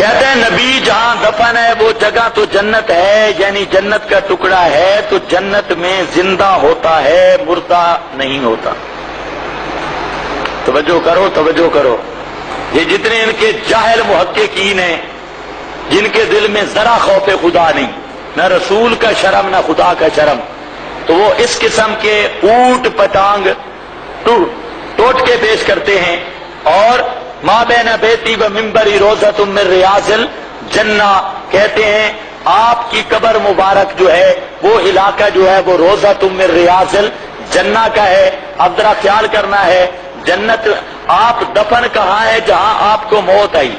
کہتے ہیں نبی جہاں دفن ہے وہ جگہ تو جنت ہے، یعنی جنت کا ٹکڑا ہے تو جنت میں زندہ ہوتا ہے، مردہ نہیں ہوتا۔ توجہ کرو توجہ کرو، یہ جتنے ان کے جاہل محققین ہیں جن کے دل میں ذرا خوف خدا نہیں، نہ رسول کا شرم نہ خدا کا شرم، تو وہ اس قسم کے اوٹ پٹانگ ٹوٹ کے پیش کرتے ہیں۔ اور ما بین بیتی و منبری روضۃ من ریاض الجنہ، کہتے ہیں آپ کی قبر مبارک جو ہے وہ علاقہ جو ہے وہ روضۃ من ریاض الجنہ کا ہے۔ اب ذرا خیال کرنا ہے، جنت آپ دفن کہاں ہے جہاں آپ کو موت آئی؟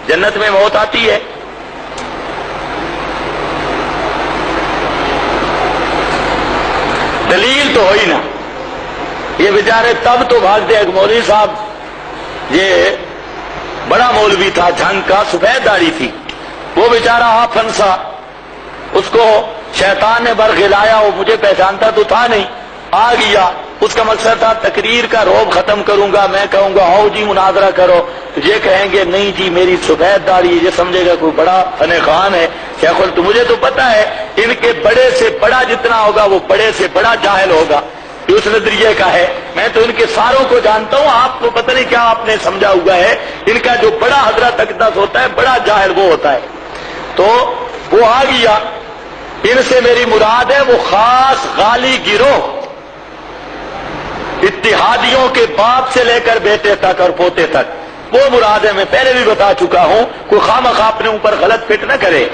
جنت میں موت آتی ہے؟ دلیل تو ہوئی نا، یہ بیچارے تب تو بھاگتے ایک مولوی صاحب، یہ بڑا مولوی تھا، جھنگ کا، سفید داڑھی تھی، وہ بیچارہ آپ پھنسا، اس کو شیطان نے برگلایا، وہ مجھے پہچانتا تو تھا نہیں، آ گیا، اس کا مقصد تھا تقریر کا روب ختم کروں گا، میں کہوں گا آؤ جی مناظرہ کرو، تو یہ کہیں گے نہیں جی میری سفید داڑھی، یہ سمجھے گا کوئی بڑا فن خان ہے۔ شیخ تو مجھے تو پتا ہے ان کے بڑے سے بڑا جتنا ہوگا وہ بڑے سے بڑا جاہل ہوگا، یہ اس نظریے کا ہے، میں تو ان کے ساروں کو جانتا ہوں، آپ کو پتہ نہیں کیا آپ نے سمجھا ہوا ہے، ان کا جو بڑا حضرت اقدس ہوتا ہے بڑا جاہل وہ ہوتا ہے۔ تو وہ آ گیا، ان سے میری مراد ہے وہ خاص غالی گروہ، اتحادیوں کے باپ سے لے کر بیٹے تک اور پوتے تک، وہ مراد ہے۔ میں پہلے بھی بتا چکا ہوں، کوئی خواہ اپنے اوپر غلط فٹ نہ کرے،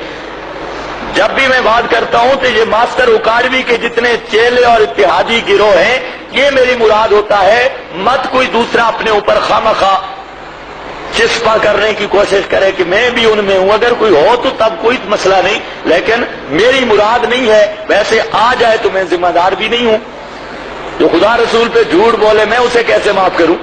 جب بھی میں بات کرتا ہوں تو یہ ماسٹر اکاڑوی کے جتنے چیلے اور اتحادی گروہ ہیں یہ میری مراد ہوتا ہے، مت کوئی دوسرا اپنے اوپر خواہ چسپا کرنے کی کوشش کرے کہ میں بھی ان میں ہوں، اگر کوئی ہو تو تب کوئی مسئلہ نہیں، لیکن میری مراد نہیں ہے، ویسے آ جائے تو میں ذمہ دار بھی نہیں ہوں، جو خدا رسول پہ جھوٹ بولے میں اسے کیسے معاف کروں؟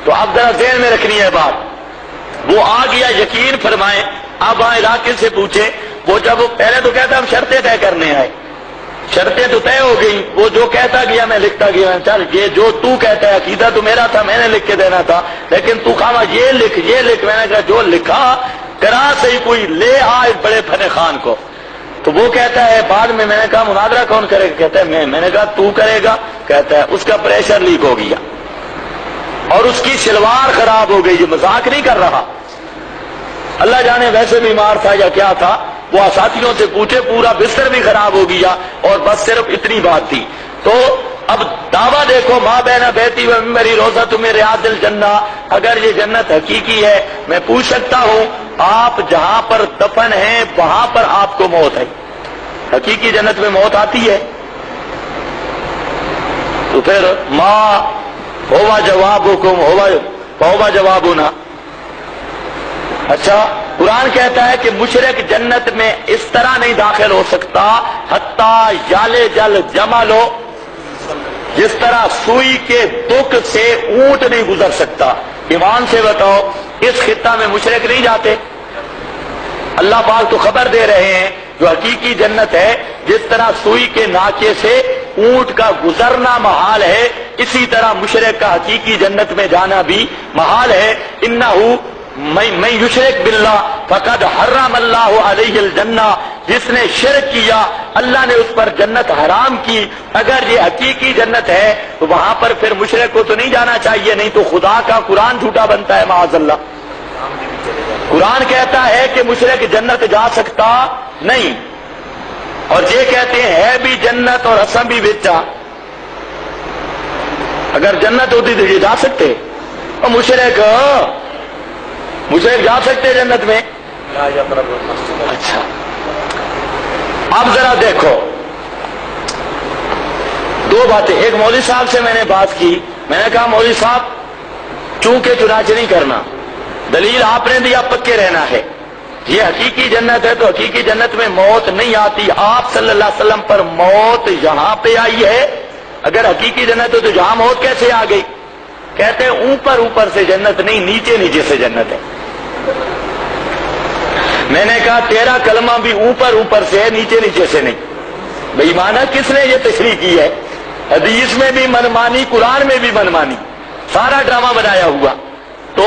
تو اب ذرا ذہن میں رکھنی ہے بات، وہ آ گیا، یقین فرمائیں، اب علاقے سے پوچھے، وہ جب پہلے تو کہتا ہم شرطیں طے کرنے آئے، شرطیں تو طے ہو گئی، وہ جو کہتا گیا میں لکھتا گیا، چل یہ جو تو کہتا ہے عقیدہ تو میرا تھا، میں نے لکھ کے دینا تھا، لیکن تو خواہ یہ لکھ یہ لکھ، میں نے کہا جو لکھا کرا صحیح، کوئی لے آ اس بڑے فن خان کو۔ تو وہ کہتا ہے بعد میں نے کہا مناظرہ کون کرے گا؟ کہتا ہے میں نے کہا تو کرے گا؟ کہتا ہے اس کا پریشر لیک ہو گیا اور اس کی شلوار خراب ہو گئی، یہ مذاق نہیں کر رہا، اللہ جانے ویسے بیمار تھا یا کیا تھا، وہ ساتھیوں سے پوچھے، پورا بستر بھی خراب ہو گیا، اور بس صرف اتنی بات تھی۔ تو اب دعویٰ دیکھو، ما بین بیتی و منبری روضۃ من ریاض الجنہ، اگر یہ جنت حقیقی ہے میں پوچھ سکتا ہوں آپ جہاں پر دفن ہیں وہاں پر آپ کو موت ہے، حقیقی جنت میں موت آتی ہے؟ تو پھر ما ہوا جوابکم ہوا جوابنا۔ اچھا، قرآن کہتا ہے کہ مشرک جنت میں اس طرح نہیں داخل ہو سکتا حتیٰ یالج الجمل، جس طرح سوئی کے دک سے اونٹ نہیں گزر سکتا۔ ایمان سے بتاؤ اس خطہ میں مشرک نہیں جاتے؟ اللہ پاک تو خبر دے رہے ہیں جو حقیقی جنت ہے، جس طرح سوئی کے ناچے سے اونٹ کا گزرنا محال ہے، اسی طرح مشرک کا حقیقی جنت میں جانا بھی محال ہے۔ انہو میں یشرک باللہ فقد حرم اللہ علیہ الجنہ، جس نے شرک کیا اللہ نے اس پر جنت حرام کی۔ اگر یہ حقیقی جنت ہے تو وہاں پر پھر مشرک کو تو نہیں جانا چاہیے، نہیں تو خدا کا قرآن جھوٹا بنتا ہے معاذ اللہ۔ قرآن کہتا ہے کہ مشرک جنت جا سکتا نہیں، اور یہ کہتے ہیں ہے بھی جنت اور حسن بھی بیچا، اگر جنت ہوتی تو یہ جا سکتے، اور مشرک جا سکتے جنت میں؟ اچھا، اب ذرا دیکھو دو باتیں، ایک مولوی صاحب سے میں نے بات کی، میں نے کہا مولوی صاحب چونکہ چنانچہ نہیں کرنا، دلیل آپ نے دیا پکے رہنا ہے، یہ حقیقی جنت ہے تو حقیقی جنت میں موت نہیں آتی، آپ صلی اللہ علیہ وسلم پر موت یہاں پہ آئی ہے، اگر حقیقی جنت ہے تو جہاں موت کیسے آ گئی؟ کہتے ہیں اوپر سے جنت نہیں، نیچے سے جنت ہے۔ میں نے کہا تیرا کلمہ بھی اوپر سے ہے، نیچے سے نہیں، بھئی مانا کس نے یہ تشریح کی ہے؟ حدیث میں بھی منمانی، قرآن میں بھی منمانی، سارا ڈرامہ بنایا ہوا۔ تو